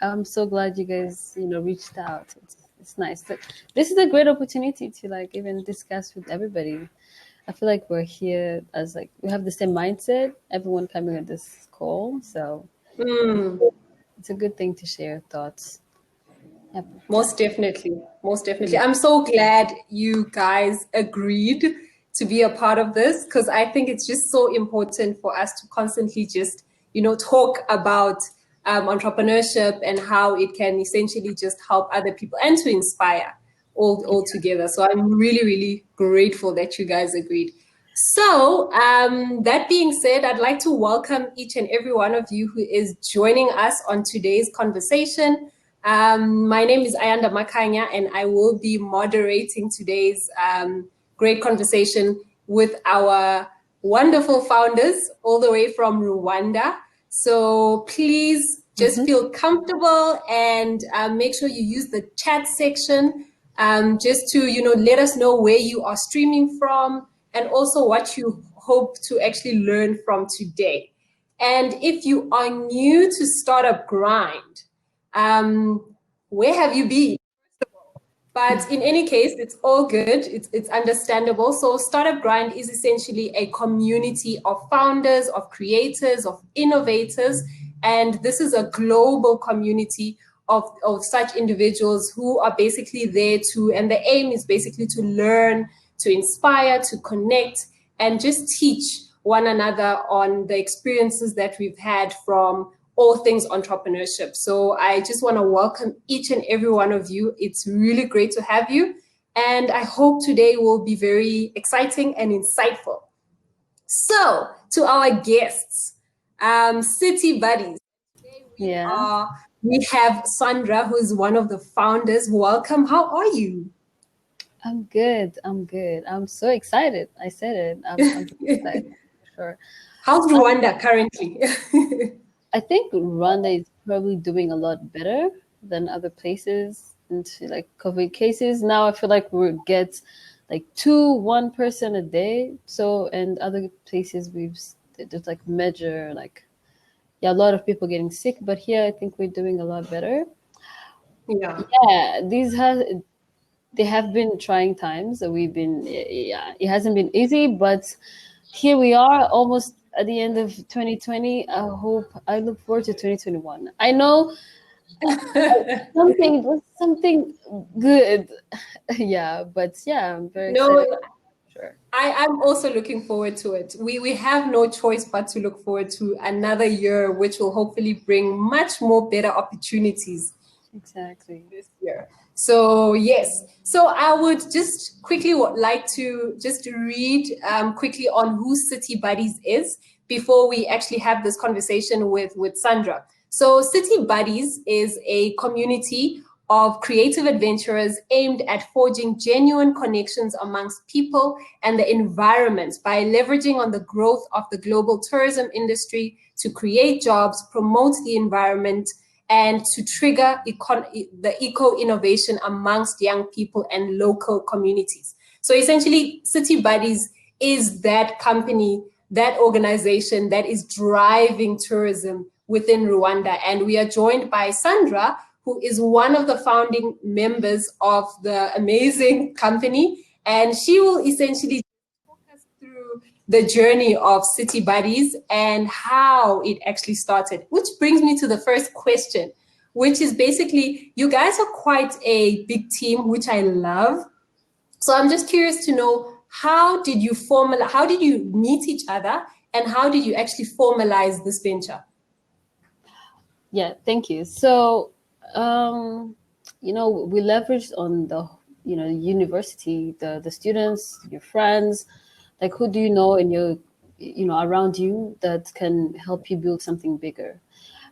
I'm so glad you guys, reached out. It's nice. This is a great opportunity to like even discuss with everybody. I feel like we're here as like we have the same mindset. Everyone coming on this call, so it's a good thing to share thoughts. Yep. Most definitely. Most definitely. I'm so glad you guys agreed to be a part of this, because I think it's just so important for us to constantly just, talk about entrepreneurship and how it can essentially just help other people and to inspire all together. So I'm really, really grateful that you guys agreed. So that being said, I'd like to welcome each and every one of you who is joining us on today's conversation. My name is Ayanda Makanya, and I will be moderating today's great conversation with our wonderful founders all the way from Rwanda. So please just feel comfortable and make sure you use the chat section just to, let us know where you are streaming from and also what you hope to actually learn from today. And if you are new to Startup Grind, where have you been? But in any case, it's all good. It's understandable. So Startup Grind is essentially a community of founders, of creators, of innovators. And this is a global community of such individuals who are basically there to, and the aim is basically to learn, to inspire, to connect, and just teach one another on the experiences that we've had from all things entrepreneurship. So I just want to welcome each and every one of you. It's really great to have you. And I hope today will be very exciting and insightful. So to our guests, Citybuddiz. We have Sandra, who is one of the founders. Welcome. How are you? I'm good. I'm so excited. I said it. I'm excited. Sure. How's Rwanda currently? I think Rwanda is probably doing a lot better than other places. Into like COVID cases now, I feel like we get like 1 person a day. So and other places we've just like measure like a lot of people getting sick. But here I think we're doing a lot better. Yeah. They have been trying times. We've been it hasn't been easy, but here we are almost at the end of 2020. I look forward to 2021. I know something good. Yeah, but yeah, I'm very excited. Sure. I'm also looking forward to it. We have no choice but to look forward to another year, which will hopefully bring much more better opportunities. Exactly. This year. So yes, so I would just quickly like to just read quickly on who Citybuddiz is before we actually have this conversation with Sandra. So Citybuddiz is a community of creative adventurers aimed at forging genuine connections amongst people and the environment by leveraging on the growth of the global tourism industry to create jobs, promote the environment, and to trigger the eco-innovation amongst young people and local communities. So essentially, Citybuddiz is that company, that organization that is driving tourism within Rwanda. And we are joined by Sandra, who is one of the founding members of the amazing company. And she will essentially talk us through the journey of Citybuddiz and how it actually started, which brings me to the first question, which is basically, you guys are quite a big team, which I love. So I'm just curious to know, how did you meet each other, and how did you actually formalize this venture? Yeah, thank you. So, we leveraged on the, university, the students, your friends, like who do you know in your, around you that can help you build something bigger.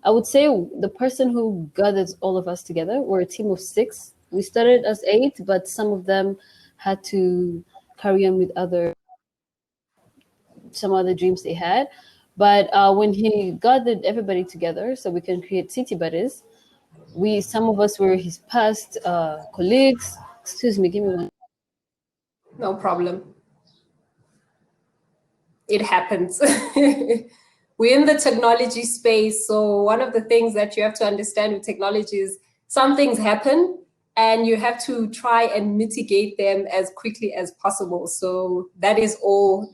I would say the person who gathered all of us together, we're a team of 6. We started as 8, but some of them had to carry on with some other dreams they had. But when he gathered everybody together so we can create Citybuddiz, some of us were his past colleagues. Excuse me, give me one. No problem. It happens. we're in the technology space. So one of the things that you have to understand with technology is some things happen and you have to try and mitigate them as quickly as possible. So that is all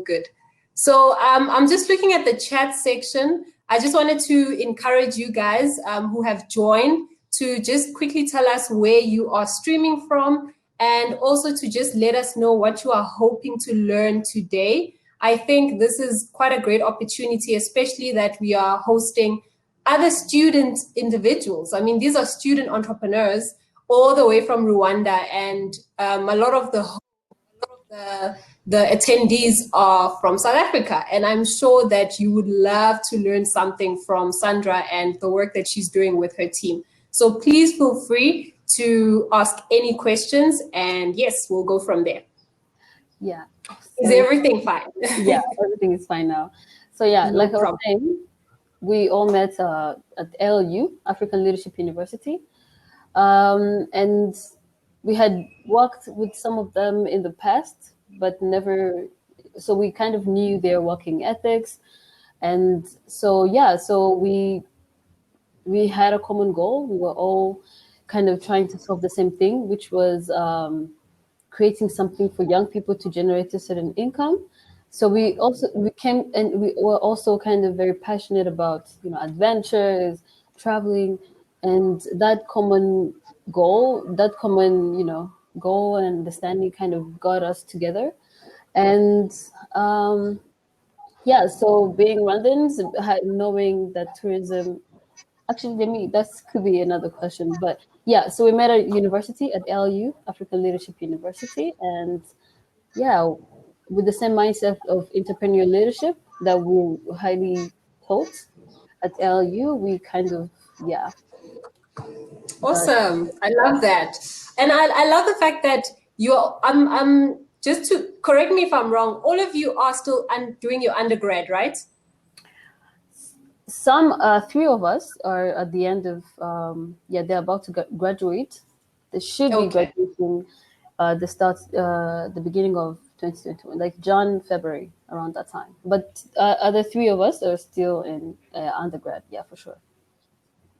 good. So I'm just looking at the chat section. I just wanted to encourage you guys who have joined to just quickly tell us where you are streaming from, and also to just let us know what you are hoping to learn today. I think this is quite a great opportunity, especially that we are hosting other student individuals. I mean, these are student entrepreneurs all the way from Rwanda, and a lot of the attendees are from South Africa, and I'm sure that you would love to learn something from Sandra and the work that she's doing with her team. So please feel free to ask any questions, and yes, we'll go from there. Yeah. Is everything fine? Yeah, everything is fine now. So yeah, No like I was problem. saying, we all met at LU, African Leadership University. And we had worked with some of them in the past, but never, so we kind of knew their working ethics. And so, yeah, so we had a common goal. We were all kind of trying to solve the same thing, which was creating something for young people to generate a certain income. So we came, and we were also kind of very passionate about, you know, adventures, traveling, and that common goal, you know, goal and understanding kind of got us together. And yeah, so being Rwandans, knowing that tourism, actually, that could be another question. But yeah, so we met at university at LU, African Leadership University, and yeah, with the same mindset of entrepreneurial leadership that we highly taught at LU, we kind of, yeah. Awesome. I love that. And I love the fact that you're, just to correct me if I'm wrong, all of you are still doing your undergrad, right? Some, three of us are at the end of, yeah, they're about to graduate. They should be graduating the beginning of 2021, like February, around that time. But other three of us are still in undergrad, yeah, for sure.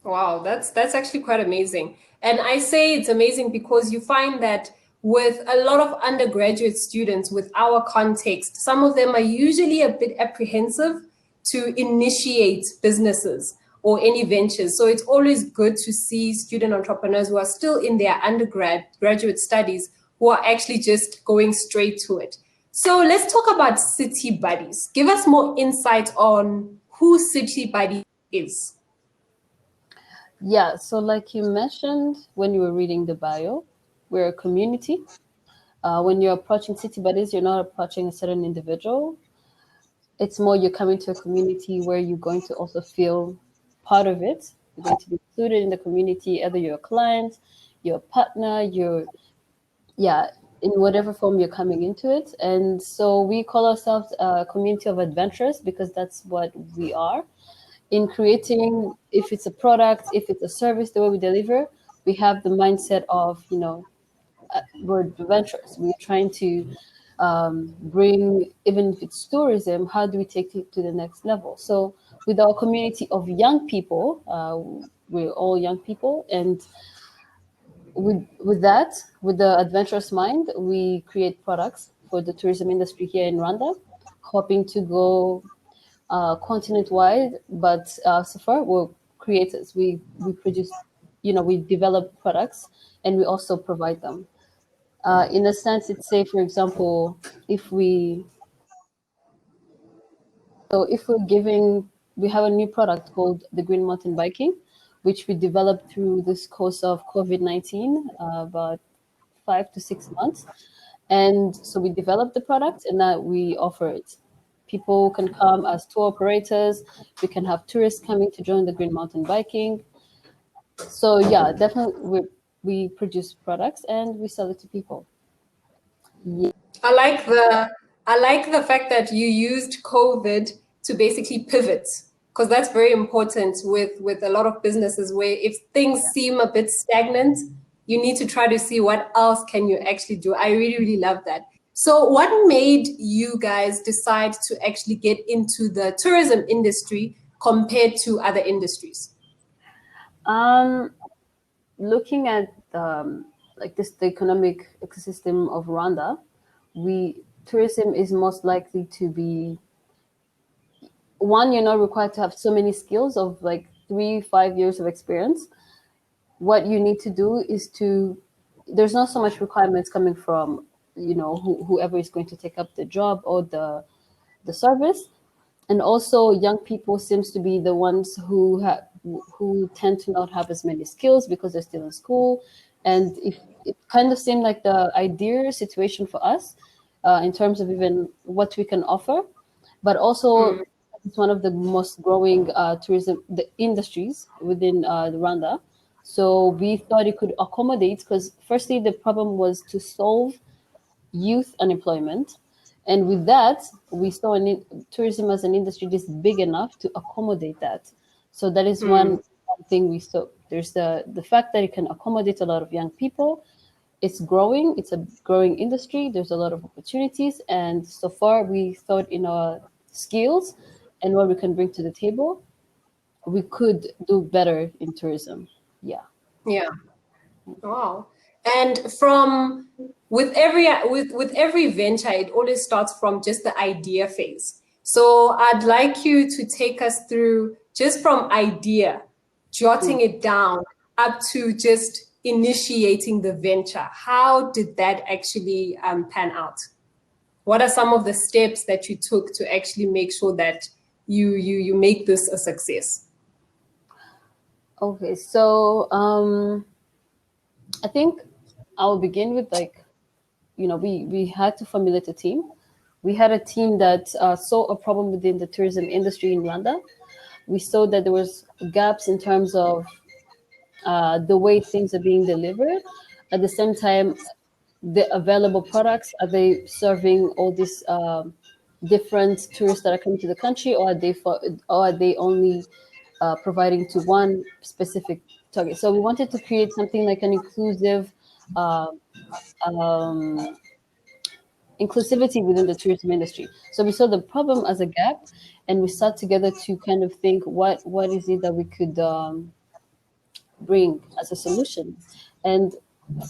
Wow, that's actually quite amazing. And I say it's amazing because you find that with a lot of undergraduate students with our context, some of them are usually a bit apprehensive to initiate businesses or any ventures. So it's always good to see student entrepreneurs who are still in their graduate studies who are actually just going straight to it. So let's talk about Citybuddiz. Give us more insight on who Citybuddiz is. Yeah, so like you mentioned when you were reading the bio, we're a community. When you're approaching Citybuddiz, you're not approaching a certain individual. It's more you're coming to a community where you're going to also feel part of it. You're going to be included in the community, either you're a client, you're a partner, yeah, in whatever form you're coming into it. And so we call ourselves a community of adventurers because that's what we are. In creating, if it's a product, if it's a service, the way we deliver, we have the mindset of, you know, we're adventurers. We're trying to bring, even if it's tourism, how do we take it to the next level? So with our community of young people, we're all young people, and with that, with the adventurous mind, we create products for the tourism industry here in Rwanda, hoping to go continent-wide. But so far, we're creators. We produce, you know, we develop products, and we also provide them. In a sense, it's say, for example, if we're giving, we have a new product called the Green Mountain Biking, which we developed through this course of COVID-19, about 5 to 6 months. And so we developed the product and now we offer it. People can come as tour operators. We can have tourists coming to join the Green Mountain Biking. So yeah, definitely we produce products and we sell it to people. Yeah. I like the fact that you used COVID to basically pivot, because that's very important with a lot of businesses where if things seem a bit stagnant, you need to try to see what else can you actually do. I really, really love that. So what made you guys decide to actually get into the tourism industry compared to other industries? Looking at like the economic ecosystem of Rwanda, tourism is most likely to be one. You're not required to have so many skills of like 3-5 years of experience. What you need to do is there's not so much requirements coming from whoever is going to take up the job or the service. And also young people seems to be the ones who tend to not have as many skills because they're still in school. And if it kind of seemed like the ideal situation for us in terms of even what we can offer, but also it's one of the most growing tourism industries within Rwanda. So we thought it could accommodate, because firstly the problem was to solve youth unemployment. And with that, we saw tourism as an industry just big enough to accommodate that. So that is one thing we saw. There's the fact that it can accommodate a lot of young people. It's growing. It's a growing industry. There's a lot of opportunities. And so far, we thought in our skills and what we can bring to the table, we could do better in tourism. Yeah. Yeah. Wow. And from with every venture, it always starts from just the idea phase. So I'd like you to take us through just from idea, jotting it down, up to just initiating the venture. How did that actually pan out? What are some of the steps that you took to actually make sure that you make this a success? Okay, so I think I'll begin with we had to formulate a team. We had a team that saw a problem within the tourism industry in Rwanda. We saw that there was gaps in terms of the way things are being delivered. At the same time, the available products, are they serving all these different tourists that are coming to the country, or are they only providing to one specific target? So we wanted to create something like an inclusive inclusivity within the tourism industry. So we saw the problem as a gap, and we sat together to kind of think what is it that we could bring as a solution. And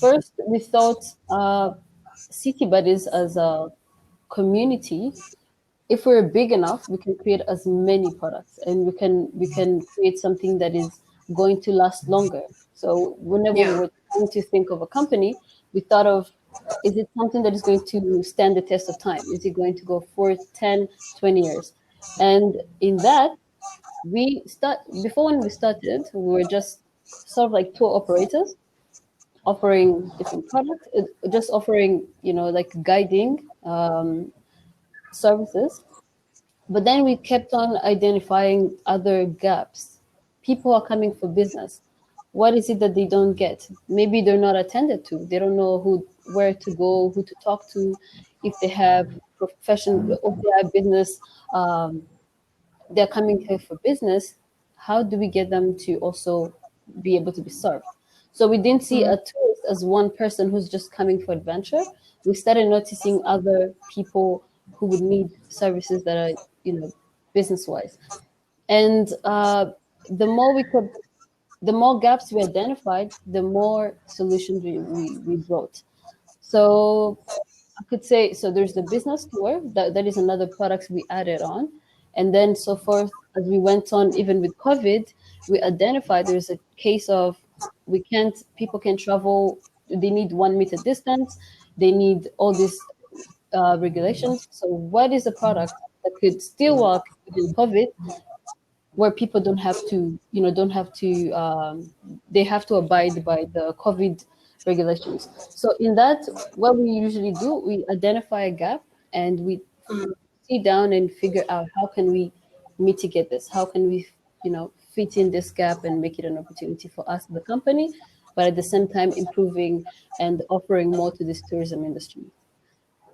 first, we thought Citybuddiz as a community, if we're big enough, we can create as many products, and we can create something that is going to last longer. So whenever we Yeah. were trying to think of a company, we thought of, is it something that is going to stand the test of time? Is it going to go for 10, 20 years? And in that, before when we started, we were just sort of like tour operators offering different products, just offering, like guiding services. But then we kept on identifying other gaps. People are coming for business. What is it that they don't get? Maybe they're not attended to. They don't know where to go, who to talk to, if they have profession, if they have business. They're coming here for business. How do we get them to also be able to be served? So we didn't see a tourist as one person who's just coming for adventure. We started noticing other people who would need services that are, business wise. And the more gaps we identified, the more solutions we brought. So I could say, so there's the business tour, that is another product we added on. And then so forth, as we went on, even with COVID, we identified there's a case of people can travel, they need 1 meter distance, they need all these regulations. So what is a product that could still work within COVID, where people don't have to, they have to abide by the COVID regulations. So in that, what we usually do, we identify a gap and we sit down and figure out how can we mitigate this? How can we, fit in this gap and make it an opportunity for us, the company, but at the same time improving and offering more to this tourism industry.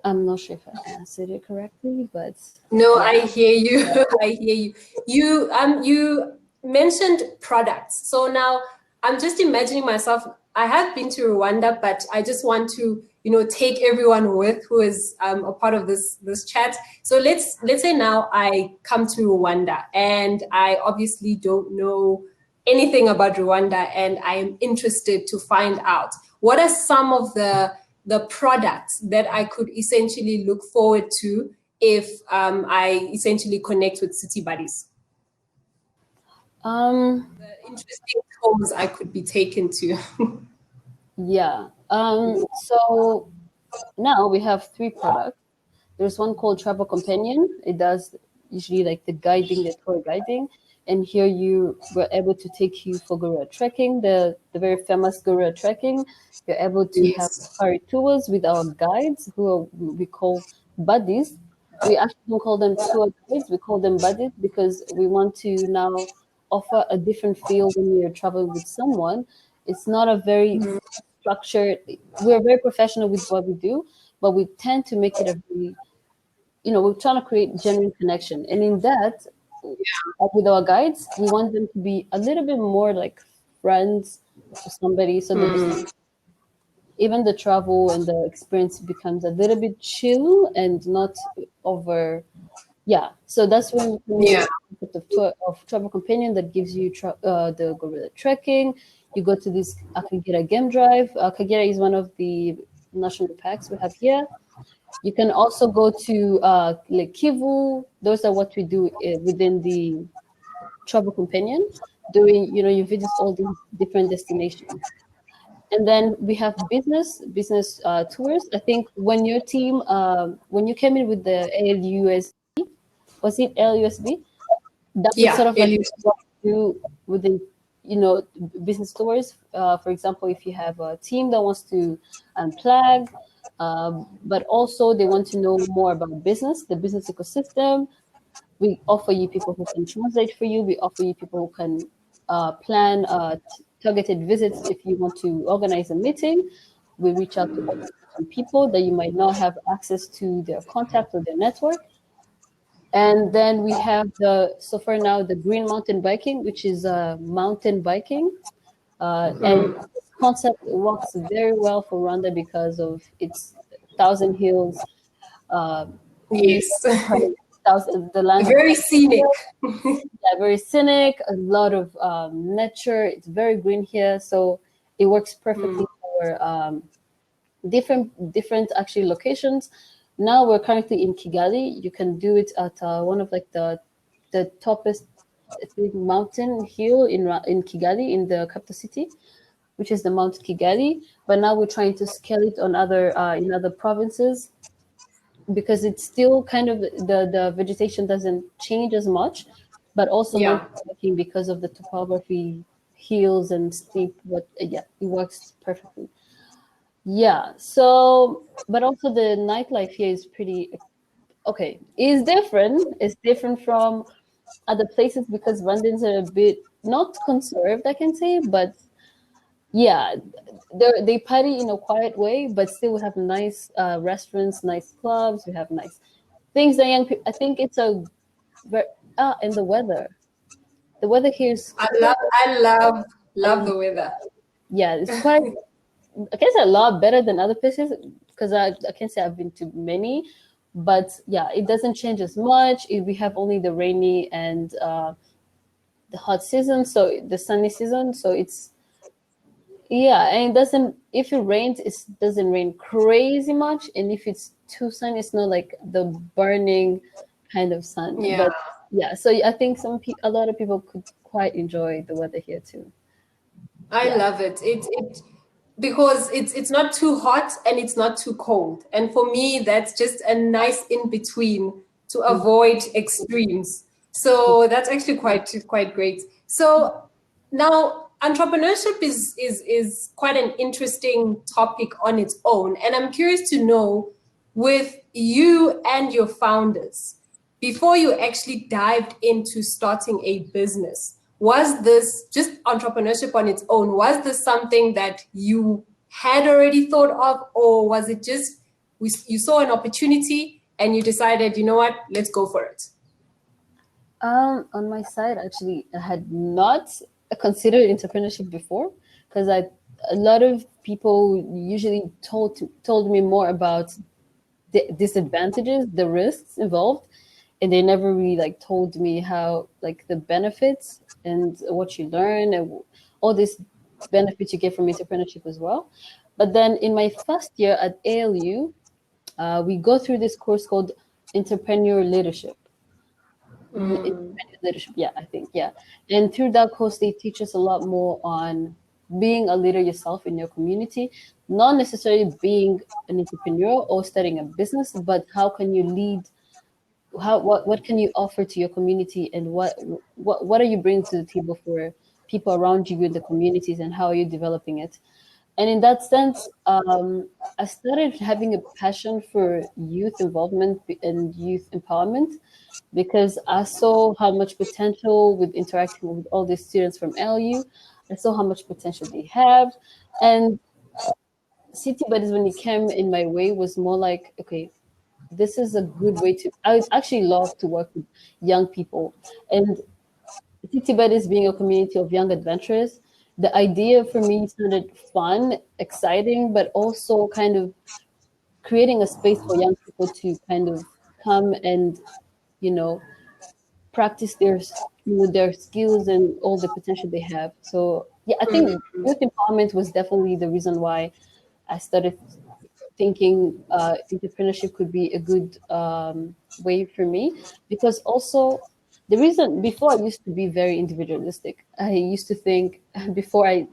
I'm not sure if I answered it correctly, but No, yeah. I hear you. I hear you. You mentioned products. So now I'm just imagining myself. I have been to Rwanda, but I just want to take everyone with who is a part of this chat. So let's say now I come to Rwanda and I obviously don't know anything about Rwanda and I am interested to find out what are some of the products that I could essentially look forward to if I essentially connect with Citybuddiz. The interesting homes I could be taken to. Yeah. So now we have 3 products. There's one called Travel Companion. It does usually like the guiding, the tour guiding. And here we're able to take you for gorilla trekking, the very famous gorilla trekking. You're able to have Yes. safari tours with our guides, we call buddies. We actually don't call them tour guides, we call them buddies because we want to now offer a different feel when you're traveling with someone. It's not a very structured, we're very professional with what we do, but we tend to make it a very, we're trying to create genuine connection. And in that, with our guides, we want them to be a little bit more like friends to somebody, so that even the travel and the experience becomes a little bit chill and not over. Yeah, so that's when we Yeah. of travel companion that gives you the gorilla trekking. You go to this Akagera game drive. Akagera is one of the national parks we have here. You can also go to Lake Kivu. Those are what we do within the travel companion. Doing, you visit all these different destinations. And then we have business tours. I think when your team, when you came in with the ALUSB, was it LUSB? That was Yeah. sort of like what we do within, business tours. For example, if you have a team that wants to unplug, but also they want to know more about business, the business ecosystem, we offer you people who can translate for you. We offer you people who can plan targeted visits if you want to organize a meeting. We reach out to all different people that you might not have access to their contact or their network. And then we have so far now, the green mountain biking, which is mountain biking. And this concept works very well for Rwanda because of its thousand hills. We Yes. the land of Very scenic. very scenic, a lot of nature. It's very green here, so it works perfectly for different actually locations. Now we're currently in Kigali. You can do it at one of like the toppest, I think, mountain hill in Kigali, in the capital city, which is the Mount Kigali. But now we're trying to scale it on other in other provinces, because it's still kind of the vegetation doesn't change as much, but also Yeah. mountain because of the topography, hills and steep. Yeah, it works perfectly. Yeah. So, but also the nightlife here is pretty okay. It's different. It's different from other places because Rwandans are a bit not conserved, I can say, but yeah, they party in a quiet way, but still we have nice restaurants, nice clubs. We have nice things that young people. I think it's a very and the weather. The weather here is quite. I love Um, the weather. yeah, it's quite. I can say a lot better than other places because I can say I've been to many, but yeah, it doesn't change as much. We have only the rainy and the hot season, so the sunny season. So it's. Yeah, and it doesn't. If it rains, it doesn't rain crazy much, and if it's too sunny, it's not like the burning kind of sun. Yeah. But yeah, so I think a lot of people could quite enjoy the weather here too. I Yeah. love it. It because it's not too hot and it's not too cold. And for me, that's just a nice in between to avoid extremes. So that's actually quite great. So now entrepreneurship is quite an interesting topic on its own. And I'm curious to know, with you and your founders, before you actually dived into starting a business, was this just entrepreneurship on its own? Was this something that you had already thought of, or was it just you saw an opportunity and you decided, you know what, let's go for it? On my side, actually, I had not considered entrepreneurship before because a lot of people usually told me more about the disadvantages, the risks involved, and they never really like told me how like the benefits and what you learn and all these benefits you get from entrepreneurship as well. But then in my first year at ALU, we go through this course called entrepreneur leadership. Independent leadership, yeah, I think, yeah. And through that course, they teach us a lot more on being a leader yourself in your community, not necessarily being an entrepreneur or starting a business, but how can you lead? How what can you offer to your community, and what are you bringing to the table for people around you in the communities, and how are you developing it? And in that sense, I started having a passion for youth involvement and youth empowerment because I saw how much potential with interacting with all these students from LU. I saw how much potential they have. And Citybuddiz, when it came in my way, was more like, okay, this is a good way to. I would actually love to work with young people. And Citybuddiz being a community of young adventurers, the idea for me sounded fun, exciting, but also kind of creating a space for young people to kind of come and, you know, practice their skills and all the potential they have. So yeah, I think youth empowerment was definitely the reason why I started thinking entrepreneurship could be a good way for me, because also the reason before I used to be very individualistic. I used to think before I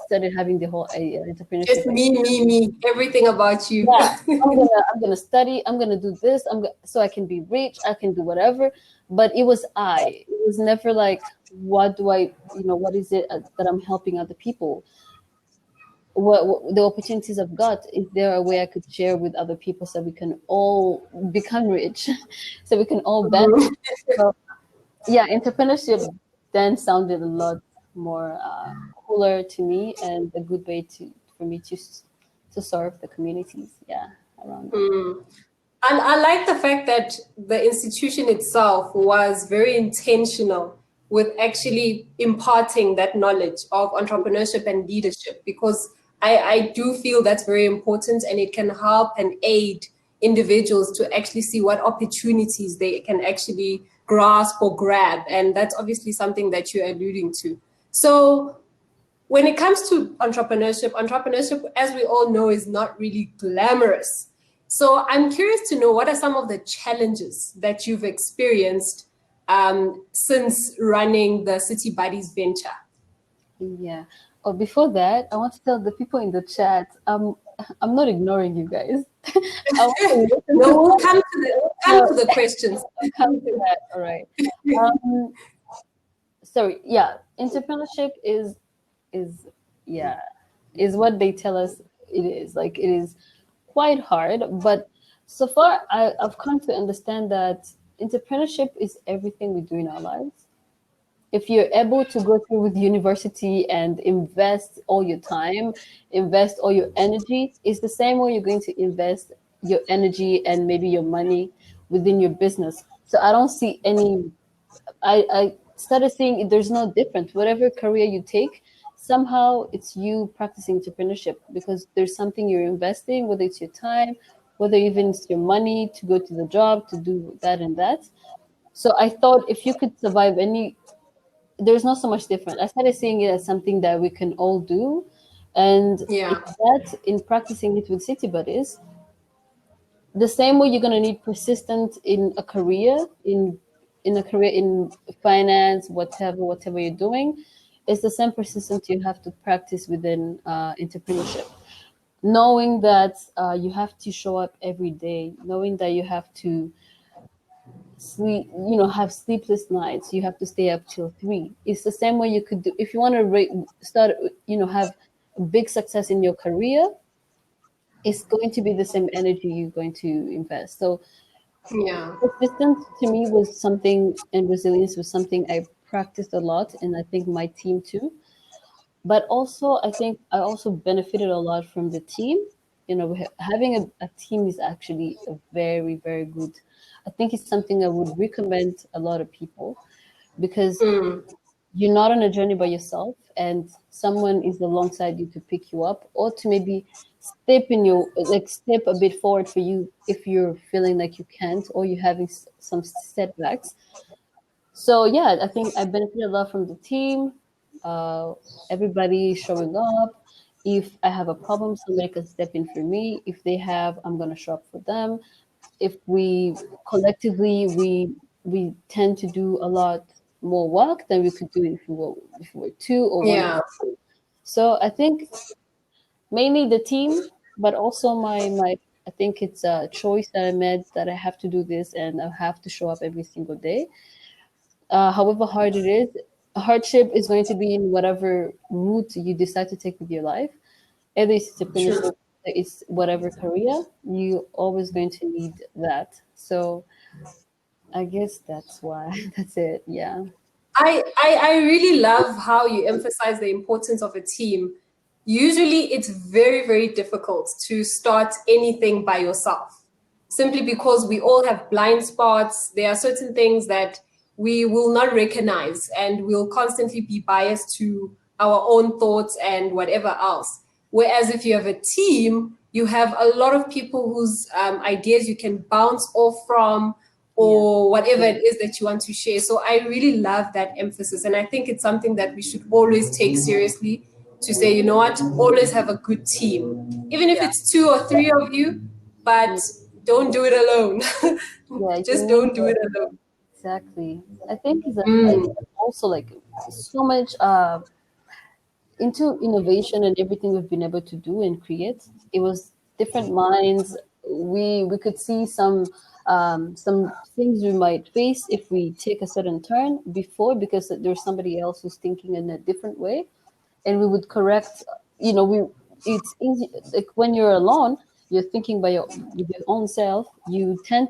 started having the whole entrepreneurship Just me, everything about you. yeah, I'm gonna study, I'm gonna do this, so I can be rich, I can do whatever. But it was never like, what do I, what is it that I'm helping other people? What the opportunities I've got, is there a way I could share with other people so we can all become rich, so we can all benefit? So yeah, entrepreneurship then sounded a lot more cooler to me, and a good way for me to serve the communities, yeah, around me. And I like the fact that the institution itself was very intentional with actually imparting that knowledge of entrepreneurship and leadership, because I do feel that's very important, and it can help and aid individuals to actually see what opportunities they can actually grasp or grab. And that's obviously something that you're alluding to. So when it comes to entrepreneurship, as we all know, is not really glamorous. So I'm curious to know, what are some of the challenges that you've experienced since running the Citybuddiz venture? Yeah. Oh, before that, I want to tell the people in the chat, I'm not ignoring you guys. I want to listen No, to we'll come to the questions. come to that. All right. Um, sorry. Yeah, entrepreneurship is yeah is what they tell us it is. Like, it is quite hard, but so far I've come to understand that entrepreneurship is everything we do in our lives. If you're able to go through with university and invest all your time, invest all your energy, it's the same way you're going to invest your energy and maybe your money within your business. So I don't see any. I started seeing there's no difference. Whatever career you take, somehow it's you practicing entrepreneurship, because there's something you're investing, whether it's your time, whether even it's your money to go to the job to do that and that. So I thought if you could survive any, there's not so much different. I started seeing it as something that we can all do, and in Yeah. in practicing it with Citybuddiz, the same way you're going to need persistence in a career, in a career in finance, whatever you're doing, it's the same persistence you have to practice within entrepreneurship. Knowing that you have to show up every day, knowing that you have to sleep, have sleepless nights, you have to stay up till 3. It's the same way you could do if you want to start, have big success in your career. It's going to be the same energy you're going to invest. So Yeah. persistence to me was something, and resilience was something I practiced a lot, and I think my team too. But also, I think I also benefited a lot from the team. Having a team is actually a very, very good. I think it's something I would recommend a lot of people, because you're not on a journey by yourself, and someone is alongside you to pick you up, or to maybe step a bit forward for you if you're feeling like you can't, or you're having some setbacks. So yeah, I think I benefited a lot from the team. Uh, Everybody showing up. If I have a problem, somebody can step in for me. If they have, I'm gonna show up for them. If we collectively we tend to do a lot more work than we could do if we were two or one Yeah, person. So I think mainly the team, but also my I think it's a choice that I made, that I have to do this and I have to show up every single day. However hard it is, hardship is going to be in whatever route you decide to take with your life. Either it's true. entrepreneurship, it's whatever career, you always going to need that. So I guess that's why. That's it. Yeah. I really love how you emphasize the importance of a team. Usually, it's very, very difficult to start anything by yourself, simply because we all have blind spots. There are certain things that we will not recognize, and we'll constantly be biased to our own thoughts and whatever else. Whereas if you have a team, you have a lot of people whose ideas you can bounce off from, Yeah. or whatever it is that you want to share. So I really love that emphasis. And I think it's something that we should always take seriously, to say, you know what, always have a good team. Even if Yeah. it's two or three of you, but Yeah. don't do it alone. Yeah. Just You need don't do it alone. exactly. I think it's Mm, also like so much into innovation and everything we've been able to do and create. It was different minds. We could see some things we might face if we take a certain turn before, because there's somebody else who's thinking in a different way, and we would correct. We it's easy, like when you're alone, you're thinking by with your own self. You can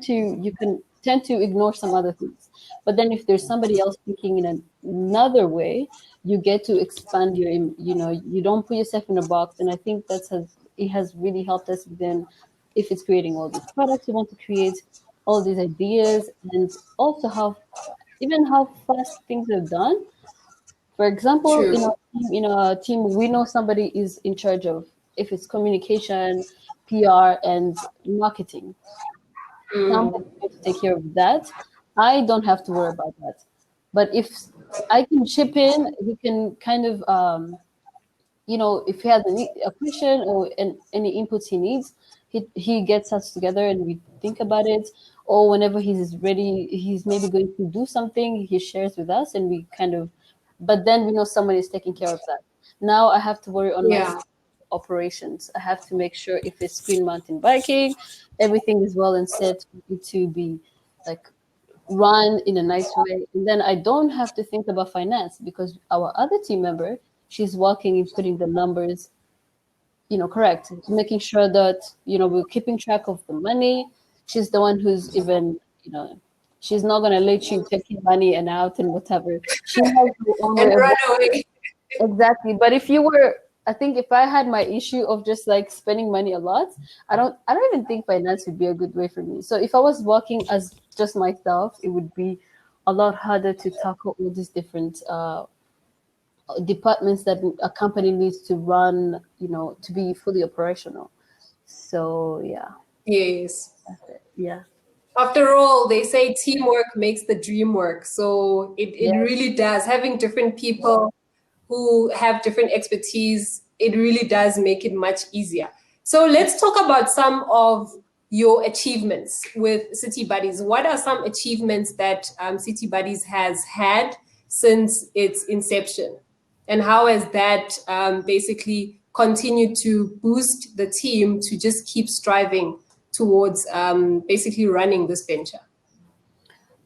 tend to ignore some other things, but then if there's somebody else thinking in another way, you get to expand you don't put yourself in a box. And I think it has really helped us then, if it's creating all these products we want to create, all these ideas, and also how fast things are done. For example, true. in a team, we know somebody is in charge of, if it's communication, PR, and marketing. Somebody's Mm, going to take care of that. I don't have to worry about that. But if I can chip in, he can kind of, if he has a question or any inputs he needs, he gets us together and we think about it. Or whenever he's ready, he's maybe going to do something, he shares with us, and we kind of. But then we know someone is taking care of that. Now I have to worry on my yeah. operations. I have to make sure if it's screen mountain biking, everything is well and set for it to be like run in a nice way. And then I don't have to think about finance, because our other team member, she's working in putting the numbers, correct, making sure that, we're keeping track of the money. She's the one who's even, she's not going to let you take your money and out and whatever. She has her own And way of run working. away. Exactly. But I think if I had my issue of just like spending money a lot, I don't even think finance would be a good way for me. So if I was working as just myself, it would be a lot harder to tackle all these different departments that a company needs to run, to be fully operational. So yeah, Yes. that's it. Yeah. After all, they say teamwork makes the dream work. So it Yes. really does. Having different people who have different expertise, it really does make it much easier. So let's talk about some of your achievements with Citybuddiz. What are some achievements that Citybuddiz has had since its inception? And how has that basically continued to boost the team to just keep striving towards basically running this venture?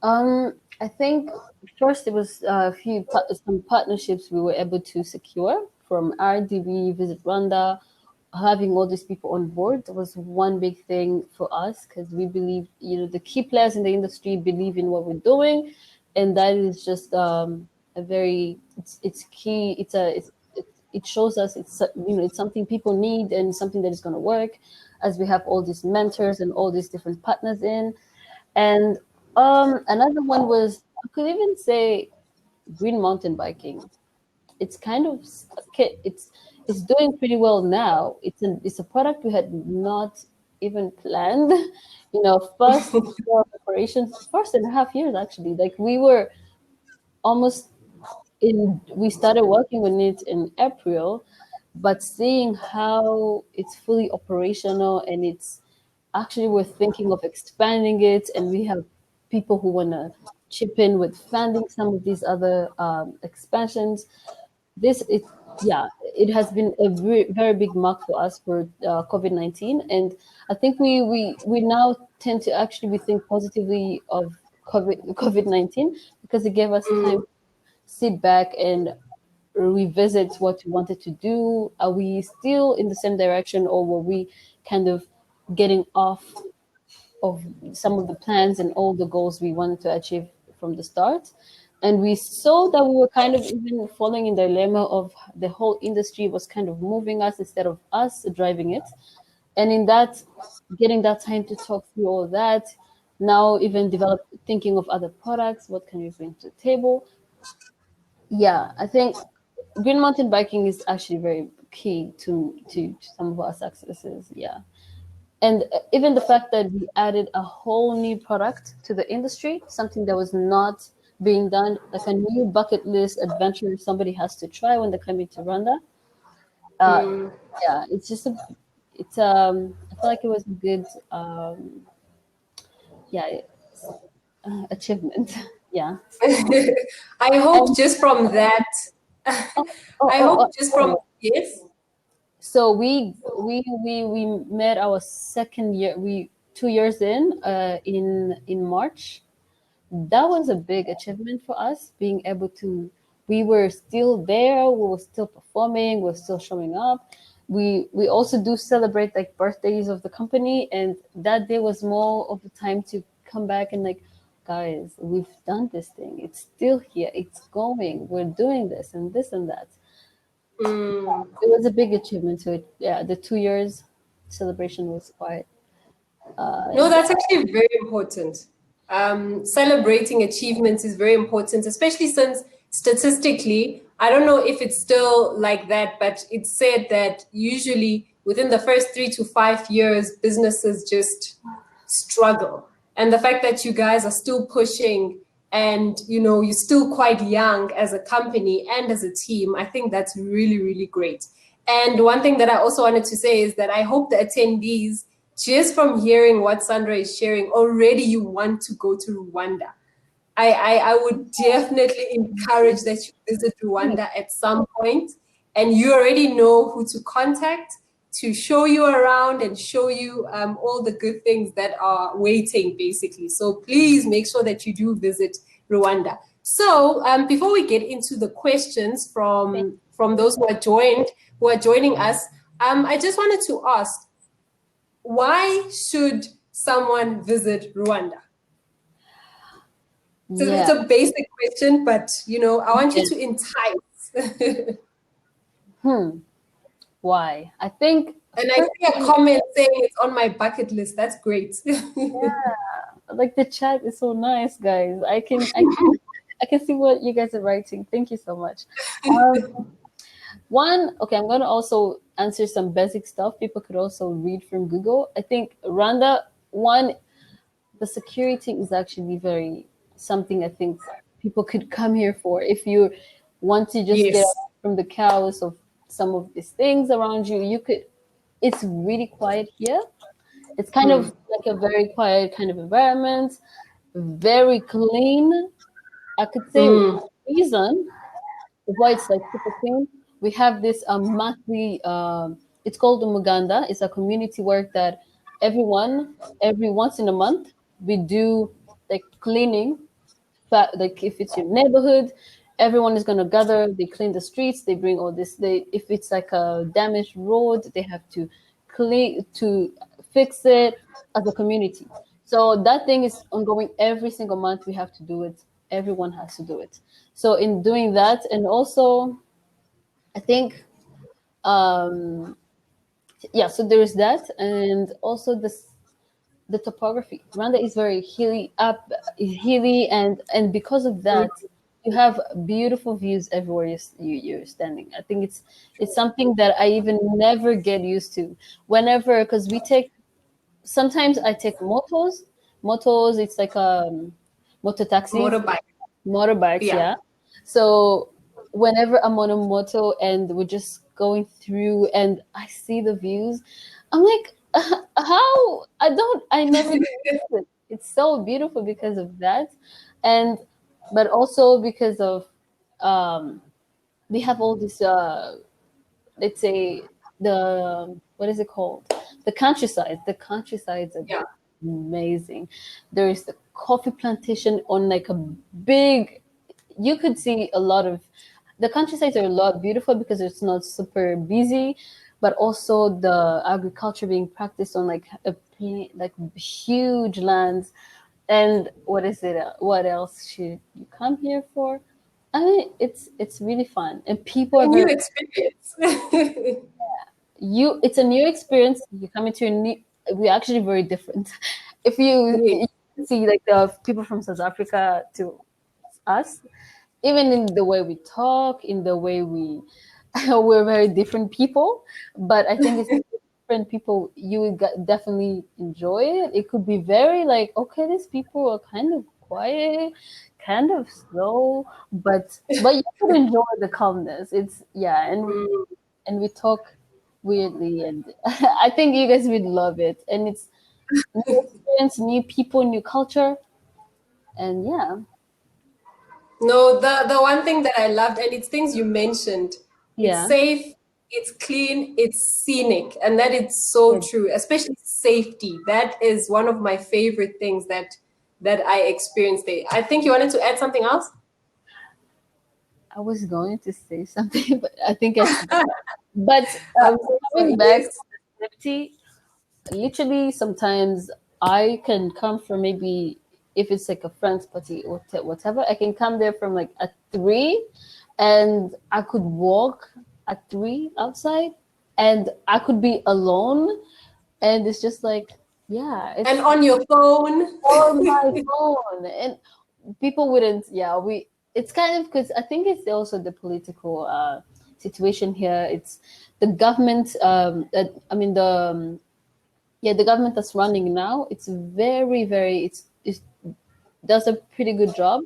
I think first it was some partnerships we were able to secure from RDB, Visit Rwanda. Having all these people on board was one big thing for us, because we believe, the key players in the industry believe in what we're doing, and that is just a very it's key. It shows us it's something people need and something that is going to work, as we have all these mentors and all these different partners in. And another one was, I could even say, green mountain biking. It's kind of okay, it's doing pretty well now. It's a product we had not even planned. First year of operations, 1.5 years actually. Like we were almost we started working on it in April, but seeing how it's fully operational and it's actually we're thinking of expanding it, and we have people who want to chip in with funding some of these other expansions. This it Yeah, it has been a very, very big mark for us for COVID-19, and I think we now tend to actually think positively of COVID-19 because it gave us time to sit back and revisit what we wanted to do. Are we still in the same direction, or were we kind of getting off of some of the plans and all the goals we wanted to achieve from the start? And we saw that we were kind of even falling in the dilemma of the whole industry was kind of moving us instead of us driving it. And in that, getting that time to talk through all that, now even thinking of other products, what can we bring to the table? Yeah, I think green mountain biking is actually very key to some of our successes. Yeah. And even the fact that we added a whole new product to the industry, something that was not being done, like a new bucket list adventure somebody has to try when they come into Rwanda. Yeah, it's just I feel like it was a good yeah achievement. Yeah. I hope And just from that, oh, oh, I oh, hope oh, just sorry. from, yes. So we met our second year. We 2 years in March. That was a big achievement for us, being able to. We were still there. We were still performing. We were still showing up. We also do celebrate like birthdays of the company, and that day was more of a time to come back and like, guys, we've done this thing. It's still here. It's going. We're doing this and this and that. Mm. It was a big achievement. So yeah, the 2 years celebration was quite. No, Yeah. that's actually very important. Celebrating achievements is very important, especially since statistically, I don't know if it's still like that, but it's said that usually within the first 3 to 5 years, businesses just struggle. And the fact that you guys are still pushing and you're still quite young as a company and as a team, I think that's really, really great. And one thing that I also wanted to say is that I hope the attendees, just from hearing what Sandra is sharing, already you want to go to Rwanda. I would definitely encourage that you visit Rwanda at some point, and you already know who to contact to show you around and show you all the good things that are waiting, basically. So please make sure that you do visit Rwanda. So before we get into the questions from those who are joining us, I just wanted to ask, why should someone visit Rwanda? So it's Yeah. a basic question, but I want you Yeah. to entice. Why? I think And I see a firstly, comment saying it's on my bucket list. That's great. like the chat is so nice, guys. I can see what you guys are writing. Thank you so much. Um, okay, I'm gonna also answer some basic stuff. People could also read from Google. I think Rwanda, the security is actually very something I think people could come here for. If you want to just get Yes. away from the chaos of some of these things around you, you could. It's really quiet here. It's kind of like a very quiet kind of environment, very clean. I could say reason why it's like super clean. We have this monthly. It's called the Muganda. It's a community work that every once in a month we do like cleaning. Like if it's your neighborhood, everyone is gonna gather. They clean the streets. They bring all this. If it's like a damaged road, they have to fix it as a community. So that thing is ongoing every single month. We have to do it. Everyone has to do it. So in doing that, and also I think yeah. So there is that, and also the topography. Rwanda is very hilly, and because of that, you have beautiful views everywhere you're standing. I think it's something that I even never get used to. Whenever, because we take sometimes I take motos. It's like motor taxis, Motorbike. motorbikes. Yeah. Yeah. So whenever I'm on a moto and we're just going through and I see the views, I'm like, how? I never get used to it. It's so beautiful because of that, and but also because of um, we have all this let's say the what is it called, the countrysides are Yeah. amazing. There is the coffee plantation on like a big, you could see a lot of the countrysides are a lot beautiful because it's not super busy, but also the agriculture being practiced on like like huge lands. And what is it, what else should you come here for? I mean, it's really fun and people A are new very, experience. you it's a new experience. You come into a new, we're actually very different. If you see like the people from South Africa to us, even in the way we talk, in the way we we're very different people, but I think it's different people you would definitely enjoy it. It could be very like, okay, these people are kind of quiet, kind of slow, but you could enjoy the calmness. It's yeah, and we talk weirdly, and I think you guys would love it. And it's new experience, new people, new culture, and yeah, No, the one thing that I loved, and it's things you mentioned, it's yeah, safe, it's clean, it's scenic, and that is so it, true, especially safety. That is one of my favorite things that I experienced there. I think you wanted to add something else? I was going to say something, but I think I forgot. But I'm so coming sorry. back to Yes. the safety, literally sometimes I can come from maybe if it's like a friend's party or whatever, I can come there from like at 3 and I could walk at 3 outside and I could be alone and it's just like, yeah, And it's on your phone. on my phone and people wouldn't, yeah, we, it's kind of because I think it's also the political situation here. It's the government, I mean, yeah, the government that's running now, it's very, very, it's does a pretty good job,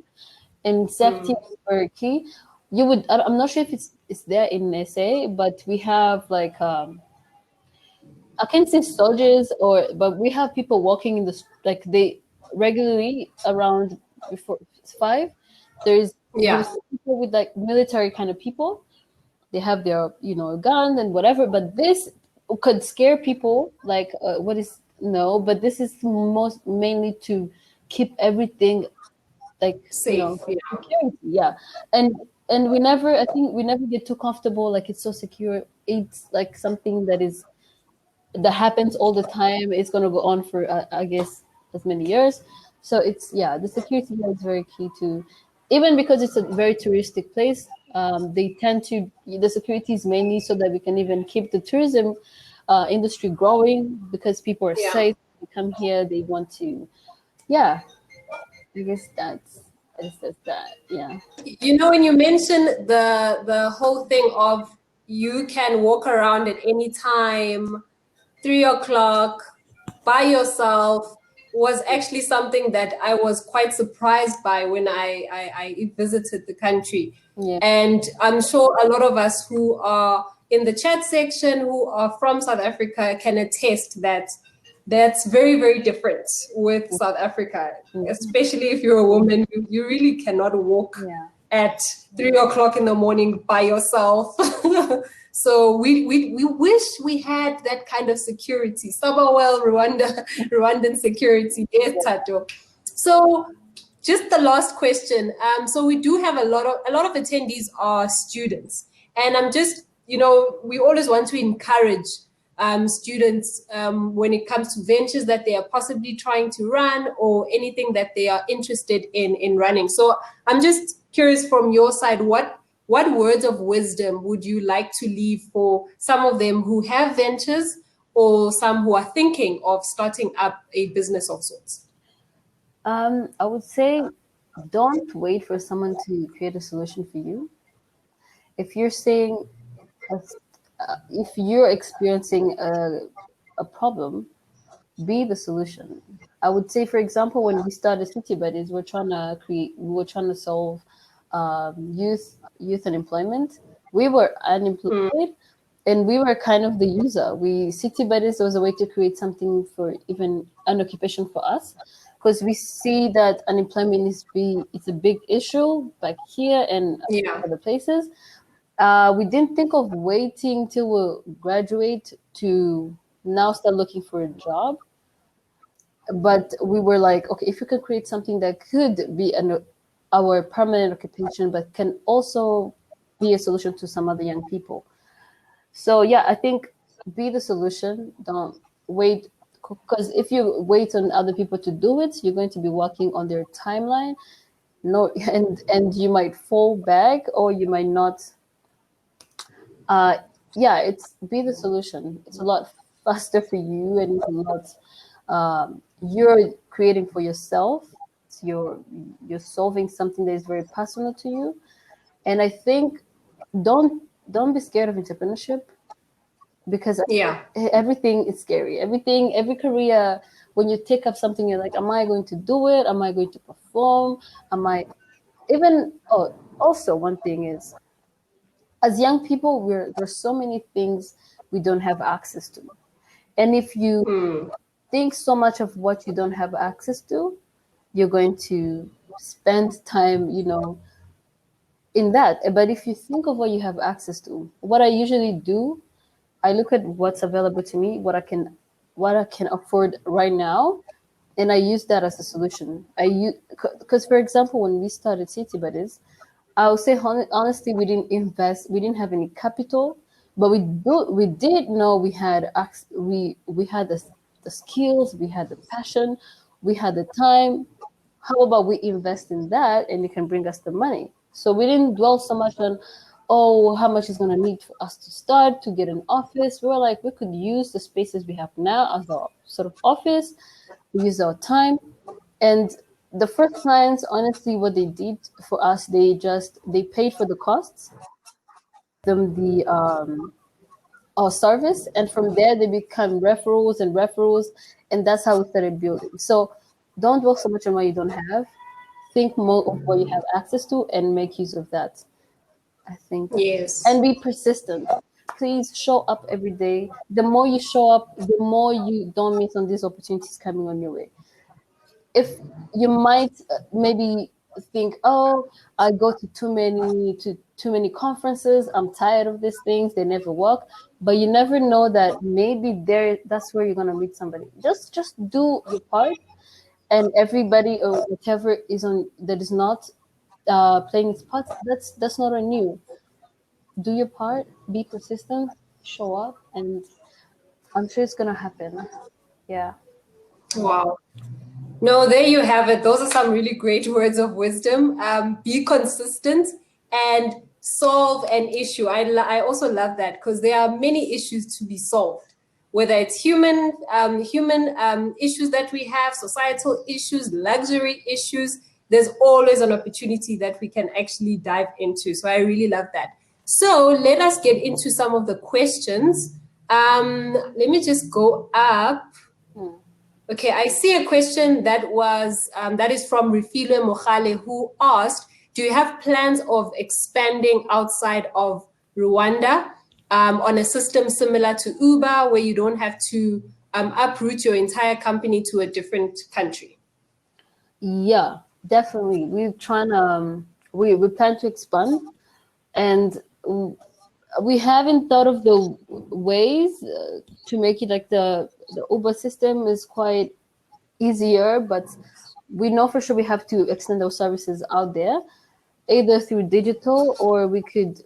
and safety Mm, is very key. You would, I'm not sure if it's there in SA, but we have like I can't say soldiers or, but we have people walking in the like they regularly around before 5. yeah, There's people with like military kind of people. They have their guns and whatever, but this could scare people. Like what is no, but this is most mainly to keep everything like safe. Yeah. security. Yeah, and we never. I think we never get too comfortable. Like it's so secure. It's like something that happens all the time. It's going to go on for I guess as many years. So it's, yeah, the security here is very key to, even because it's a very touristic place. They tend to, the security is mainly so that we can even keep the tourism industry growing because people are Yeah. safe. They come here, they want to, yeah. I guess that's that. Yeah, When you mentioned the whole thing of you can walk around at any time, 3 o'clock by yourself, was actually something that I was quite surprised by when I visited the country. yeah, And I'm sure a lot of us who are in the chat section who are from South Africa can attest that that's very, very different with South Africa, mhm, especially if you're a woman. You really cannot walk yeah, at 3 o'clock in the morning by yourself. So we wish we had that kind of security. Sabawell, Rwandan security. Yes, Tato. So just the last question. So we do have a lot of attendees are students, and I'm just we always want to encourage students when it comes to ventures that they are possibly trying to run or anything that they are interested in running. So I'm just curious from your side, what words of wisdom would you like to leave for some of them who have ventures or some who are thinking of starting up a business of sorts? I would say don't wait for someone to create a solution for you. If you're saying, if you're experiencing a problem, be the solution. I would say, for example, when we started Citybuddiz, we were trying to solve youth unemployment. We were unemployed, and we were kind of the user. Citybuddiz was a way to create something for even an occupation for us, because we see that unemployment it's a big issue back here and Yeah. other places. We didn't think of waiting till we graduate to now start looking for a job. But we were like, okay, if we could create something that could be our permanent occupation, but can also be a solution to some other young people. So yeah, I think be the solution. Don't wait, because if you wait on other people to do it, you're going to be working on their timeline. No, and you might fall back, or you might not. Yeah, it's be the solution. It's a lot faster for you, and it's a lot you're creating for yourself. It's you're solving something that is very personal to you. And I think don't be scared of entrepreneurship, because Yeah. everything is scary. Every career, when you take up something, you're like, am I going to do it? Am I going to perform? Am I even? Oh, also one thing is, as young people, there's so many things we don't have access to. And if you think so much of what you don't have access to, you're going to spend time, in that. But if you think of what you have access to, what I usually do, I look at what's available to me, what I can afford right now, and I use that as a solution. Because, for example, when we started Citybuddiz, I would say honestly, we didn't invest. We didn't have any capital, but we did know we had the skills, we had the passion, we had the time. How about we invest in that, and it can bring us the money? So we didn't dwell so much on, oh, how much is going to need for us to start to get an office. We were like, we could use the spaces we have now as our sort of office. We use our time, and the first clients, honestly, what they did for us, they paid for the costs, them the our service, and from there they become referrals, and that's how we started building. So don't dwell so much on what you don't have. Think more of what you have access to and make use of that. I think, and Yes. be persistent. Please show up every day. The more you show up, the more you don't miss on these opportunities coming on your way. If you might maybe think, oh, I go to too many conferences, I'm tired of these things, they never work. But you never know that maybe that's where you're gonna meet somebody. Just do your part, and everybody or whatever is on that is not playing its part, that's not on you. Do your part, be persistent, show up, and I'm sure it's gonna happen. Yeah. Wow. No, there you have it. Those are some really great words of wisdom. Be consistent and solve an issue. I also love that, because there are many issues to be solved, whether it's human issues that we have, societal issues, luxury issues. There's always an opportunity that we can actually dive into. So I really love that. So let us get into some of the questions. Let me just go up. Okay, I see a question that is from Rifile Mokhale, who asked, do you have plans of expanding outside of Rwanda on a system similar to Uber, where you don't have to uproot your entire company to a different country? Yeah, definitely. We're trying to we plan to expand, and we haven't thought of the ways to make it like the Uber system is quite easier, but we know for sure we have to extend those services out there, either through digital, or we could,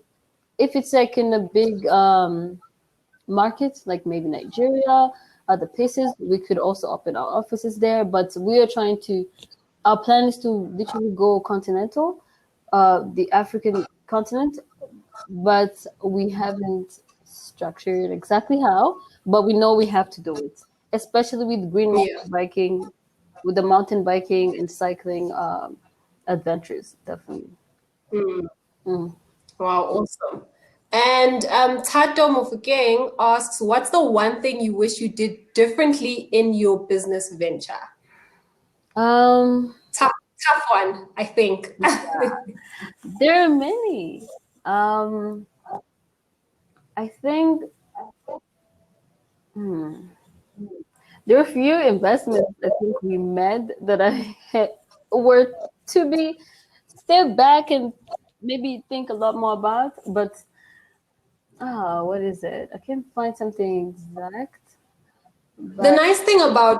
if it's like in a big markets like maybe Nigeria, other places, we could also open our offices there. But we are trying to, our plan is to literally go continental, the African continent, but we haven't structured exactly how, but we know we have to do it, especially with green Yeah. mountain biking, with the mountain biking and cycling adventures, definitely. Mm. Mm. Wow, awesome. And Tato Mofokeng asks, what's the one thing you wish you did differently in your business venture? Um, Tough one, I think. there are many. Um, I think hmm, there are a few investments I think we made that I were to be step back and maybe think a lot more about. But what is it? I can't find something exact. The But nice thing about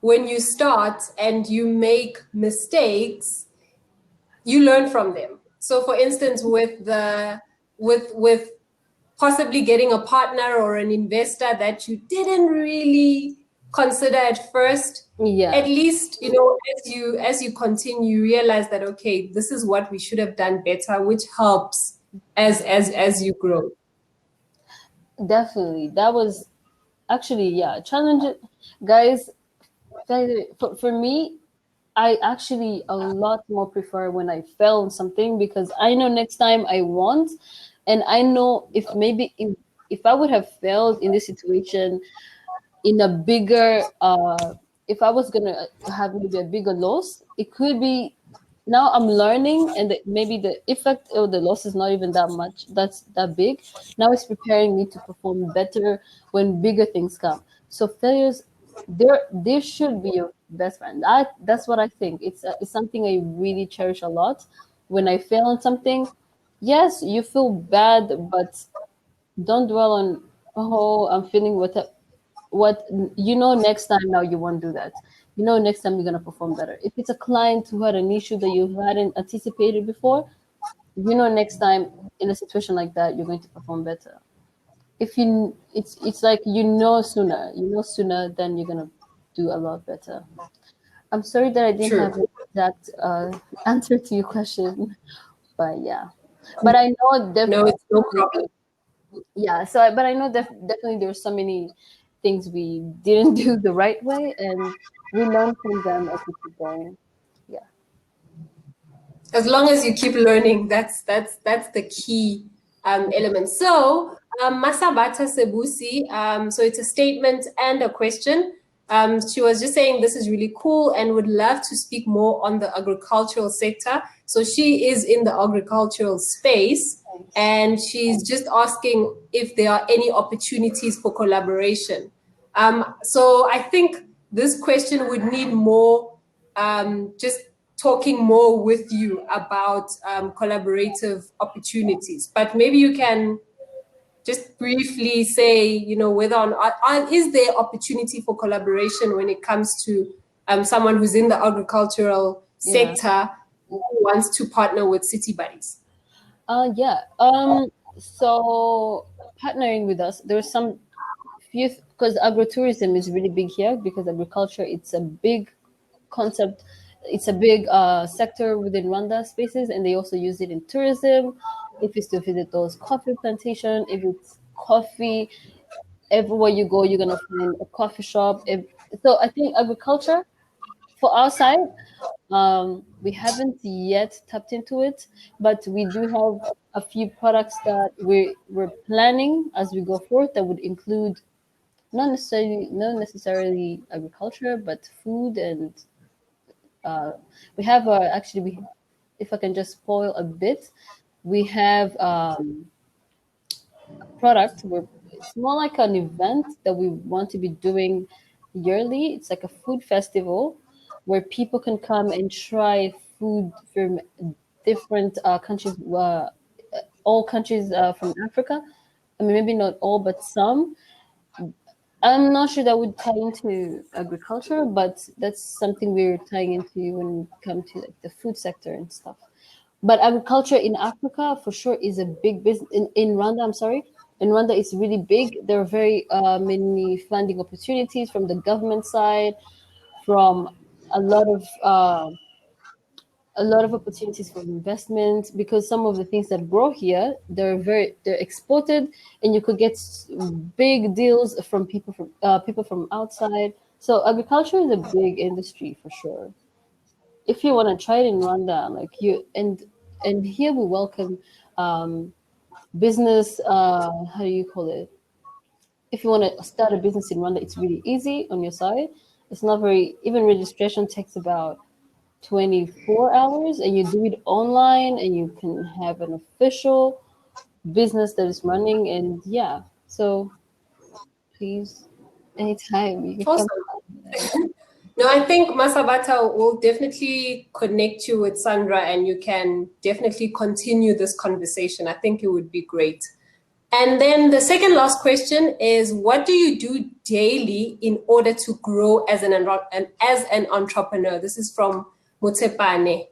when you start and you make mistakes, you learn from them. So for instance, with possibly getting a partner or an investor that you didn't really consider at first, yeah, at least as you continue, you realize that okay, this is what we should have done better, which helps as you grow. definitely. That was actually, yeah, challenge, guys. For me, I actually a lot more prefer when I fail on something because I know next time I won't, and I know if I would have failed in this situation in a bigger if I was gonna have maybe a bigger loss, it could be now I'm learning and maybe the effect of the loss is not even that much that's that big. Now it's preparing me to perform better when bigger things come. So failures there should be your best friend. That's what I think. It's something I really cherish a lot. When I fail on something, yes, you feel bad, but don't dwell on, oh, I'm feeling what next time. Now you won't do that. Next time you're going to perform better. If it's a client who had an issue that you hadn't anticipated before, next time in a situation like that you're going to perform better. If you it's like sooner then you're going to do a lot better. I'm sorry that I didn't have True. an exact answer to your question, but yeah. But I know No, it's no definitely, problem. yeah, but I know definitely there's so many things we didn't do the right way, and we learn from them as we keep going. Yeah. As long as you keep learning, that's the key element. So Masabata Sebusi, so it's a statement and a question. She was just saying this is really cool and would love to speak more on the agricultural sector. So she is in the agricultural space Thanks. and she's just asking if there are any opportunities for collaboration. So I think this question would need more just talking more with you about collaborative opportunities. But maybe you can just briefly say, whether or not is there opportunity for collaboration when it comes to someone who's in the agricultural Yeah. sector who wants to partner with Citybuddiz? Yeah. So partnering with us, there's some few because agritourism is really big here because agriculture it's a big concept. It's a big sector within Rwanda spaces, and they also use it in tourism. If it's to visit those coffee plantation, if it's coffee, everywhere you go, you're gonna find a coffee shop. So I think agriculture for our side, we haven't yet tapped into it, but we do have a few products that we're planning as we go forth that would include not necessarily agriculture, but food and uh, we have actually we if I can just spoil a bit, we have a product where it's more like an event that we want to be doing yearly. It's like a food festival where people can come and try food from different countries, all countries from Africa. I mean, maybe not all, but some. I'm not sure that would tie into agriculture, but that's something we're tying into when we come to like the food sector and stuff. But agriculture in Africa for sure is a big business. In Rwanda, I'm sorry, in Rwanda it's really big. There are very many funding opportunities from the government side, from a lot of uh, a lot of opportunities for investment because some of the things that grow here they're exported and you could get big deals from people from outside. So agriculture is a big industry for sure. if you want to try it in Rwanda, like you and here we welcome business. How do you call it? If you want to start a business in Rwanda, it's really easy on your side. It's not very, even registration takes about 24 hours, and you do it online, and you can have an official business that is running. And yeah, so please, anytime you can come. Awesome. No, I think Masabata will definitely connect you with Sandra, and you can definitely continue this conversation. I think it would be great. And then the second last question is, what do you do daily in order to grow as an entrepreneur? This is from Mutsepane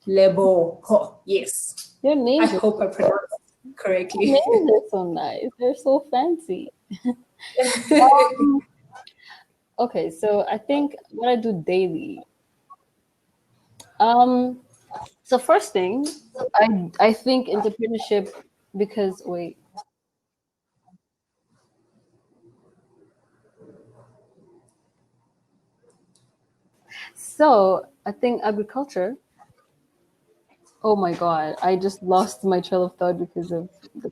Lebo. Oh, yes. Your names I hope I pronounced it correctly. names are so nice. They're so fancy. Okay, so I think what I do daily. So first thing, I think entrepreneurship because wait. So I think agriculture. Oh my God, I just lost my trail of thought because of the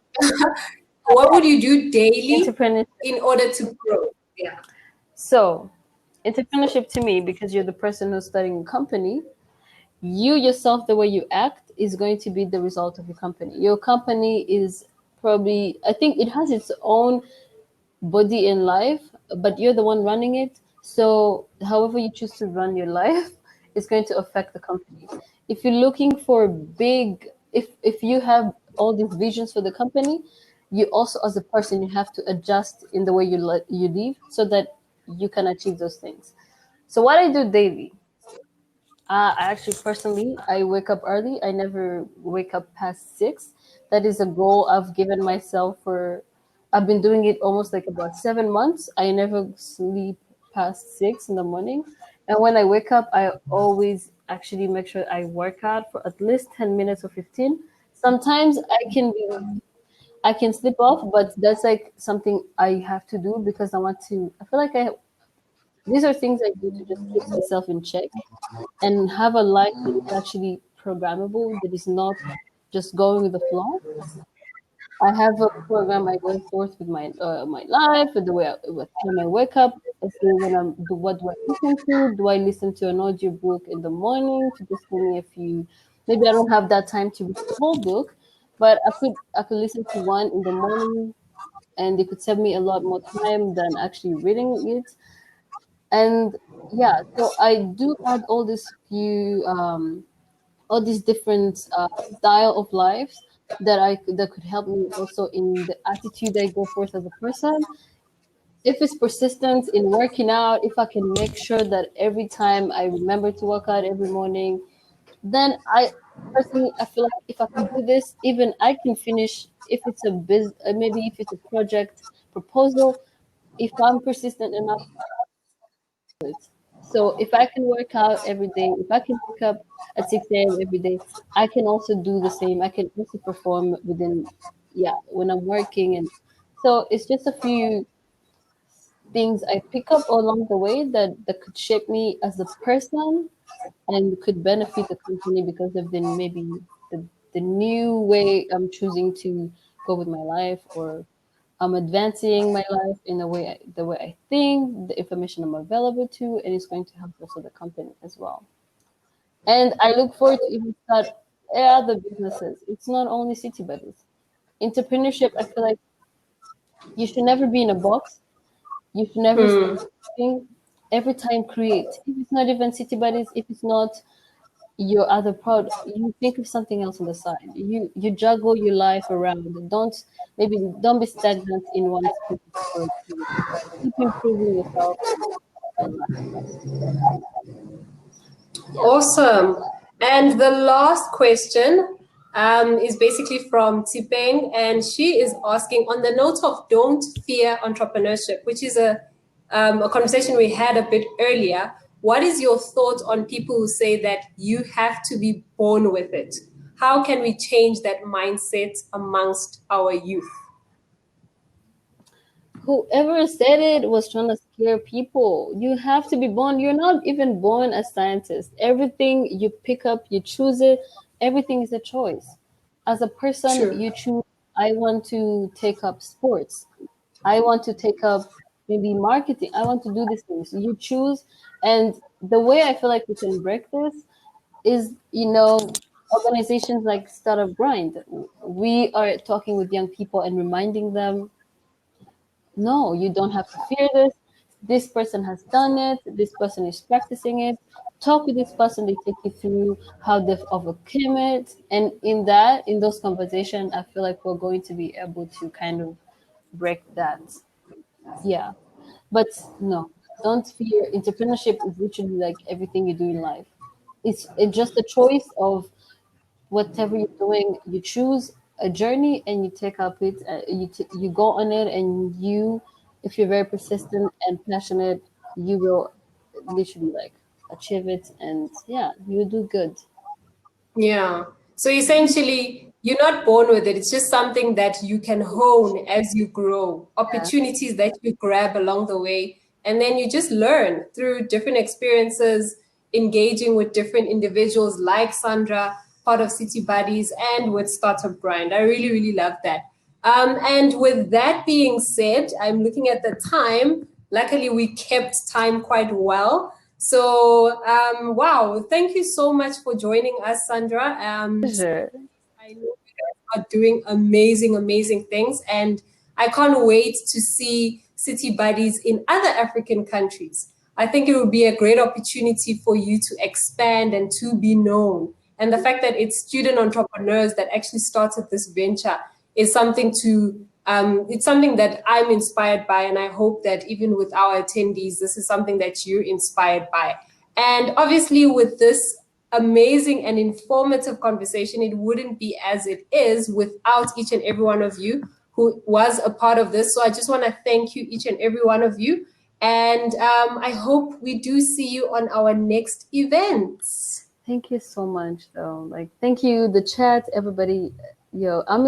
What would you do daily entrepreneurship. in order to grow? Yeah. So entrepreneurship to me, because you're the person who's starting a company, you yourself, the way you act is going to be the result of your company. Your company is probably, I think it has its own body in life, but you're the one running it. So however you choose to run your life is going to affect the company. If you're looking for big, if you have all these visions for the company, you also as a person you have to adjust in the way you live so that you can achieve those things. So what I do daily, I actually personally, I wake up early. I never wake up past 6. That is a goal I've given myself for. I've been doing it almost like about 7 months. I never sleep past 6 in the morning, and when I wake up, I always actually make sure I work out for at least 10 minutes or 15. Sometimes I can slip off, but that's like something I have to do because I want to. I feel like these are things I do to just keep myself in check and have a life that is actually programmable, that is not just going with the flow. I have a program I go forth with my life, with the way what time I wake up. Okay, what do I listen to? Do I listen to an audio book in the morning to just give me a few? Maybe I don't have that time to read the whole book, but I could listen to one in the morning, and it could save me a lot more time than actually reading it. And yeah, so I do add all these different style of lives that could help me also in the attitude I go forth as a person. If it's persistence in working out, if I can make sure that every time I remember to work out every morning, then I personally I feel like if I can do this, even I can finish. If it's a maybe if it's a project proposal, if I'm persistent enough it. So if I can work out every day, if I can wake up at 6 a.m. every day, I can also do the same. I can also perform within, yeah, when I'm working. And so it's just a few things I pick up along the way that could shape me as a person and could benefit the company because of maybe the new way I'm choosing to go with my life, or I'm advancing my life in the way I think, the information I'm available to, and it's going to help also the company as well. And I look forward to even start other businesses. It's not only Citybuddiz. Entrepreneurship, I feel like you should never be in a box. You should never stop thinking. Every time create. If it's not even Citybuddiz, if it's not your other product, you think of something else on the side. You juggle your life around. Don't be stagnant in one specific activity. Keep improving yourself and life. Yeah. Awesome. And the last question is basically from Tipeng, and she is asking on the note of don't fear entrepreneurship, which is a conversation we had a bit earlier. What is your thought on people who say that you have to be born with it? How can we change that mindset amongst our youth? whoever said it was trying to scare people. You have to be born. You're not even born a scientist. Everything you pick up, you choose it. Everything is a choice. As a person, True. you choose, I want to take up sports. I want to take up maybe marketing. I want to do these things. You choose. And the way I feel like we can break this is, organizations like Startup Grind. We are talking with young people and reminding them, no, you don't have to fear this. This person has done it. This person is practicing it. Talk with this person. They take you through how they've overcome it. And in those conversations, I feel like we're going to be able to kind of break that. Yeah. But no, don't fear. Entrepreneurship is literally like everything you do in life. It's just a choice of whatever you're doing. You choose a journey and you take up it. You go on it, and if you're very persistent and passionate, you will literally like achieve it, and yeah, you do good. Yeah. So essentially, you're not born with it. It's just something that you can hone as you grow, Yeah, opportunities that you grab along the way. And then you just learn through different experiences, engaging with different individuals like Sandra, part of Citybuddiz, and with Startup Grind. I really, really love that. And with that being said, I'm looking at the time. Luckily, we kept time quite well. So, wow, thank you so much for joining us, Sandra. sure. I know you guys are doing amazing, amazing things, and I can't wait to see Citybuddiz in other African countries. I think it would be a great opportunity for you to expand and to be known. And the fact that it's student entrepreneurs that actually started this venture is something to it's something that I'm inspired by, and I hope that even with our attendees, this is something that you're inspired by. And obviously, with this amazing and informative conversation, it wouldn't be as it is without each and every one of you who was a part of this. So I just want to thank you, each and every one of you. And I hope we do see you on our next events. Thank you so much, though. Like, thank you, the chat, everybody. Yo, I'm